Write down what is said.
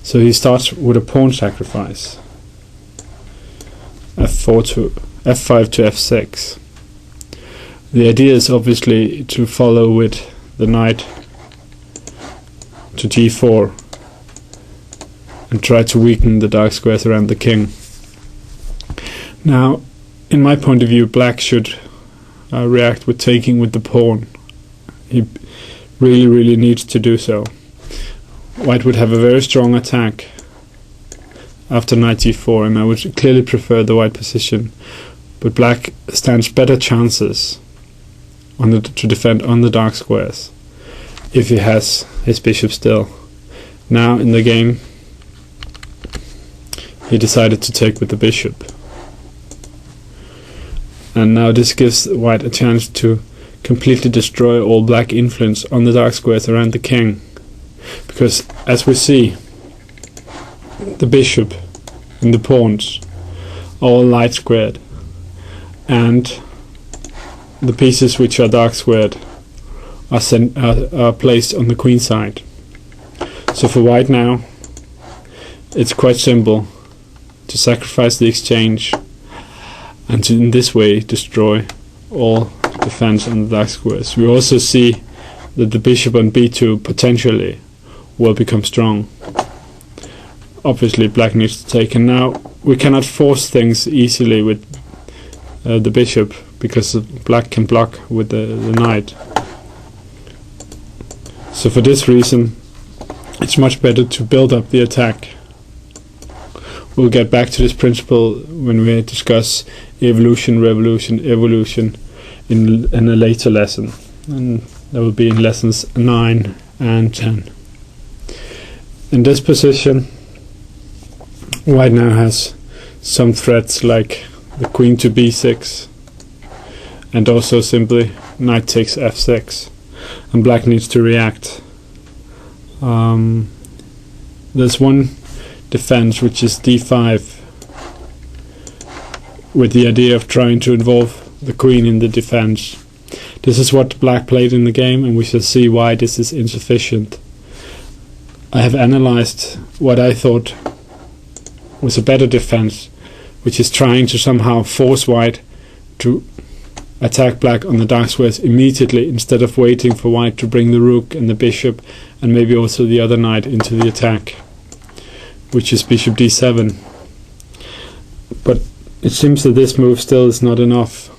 So he starts with a pawn sacrifice. F4 to F5 to F6. The idea is obviously to follow with the knight to G4 and try to weaken the dark squares around the king. Now, in my point of view, black should react with taking with the pawn. He really needs to do so. White would have a very strong attack after knight G4, and I would clearly prefer the white position, but black stands better chances to defend on the dark squares if he has his bishop still. Now in the game he decided to take with the bishop, and now this gives white a chance to completely destroy all black influence on the dark squares around the king, because as we see, the bishop and the pawns are all light squared, and the pieces which are dark squared are placed on the queen side. So for white now, it's quite simple to sacrifice the exchange and to in this way destroy all defense on the dark squares. We also see that the bishop on b2 potentially will become strong. Obviously black needs to take, and now we cannot force things easily with the bishop, because black can block with the knight. So for this reason it's much better to build up the attack. We'll get back to this principle when we discuss evolution, revolution, evolution in a later lesson, and that will be in lessons 9 and 10. In this position, white now has some threats like the queen to b6, and also simply knight takes f6, and black needs to react. There's one defense which is d5, with the idea of trying to involve the queen in the defense. This is what black played in the game, and we shall see why this is insufficient. I have analyzed what I thought was a better defense, which is trying to somehow force white to attack black on the dark squares immediately, instead of waiting for white to bring the rook and the bishop and maybe also the other knight into the attack, which is bishop d7. But it seems that this move still is not enough.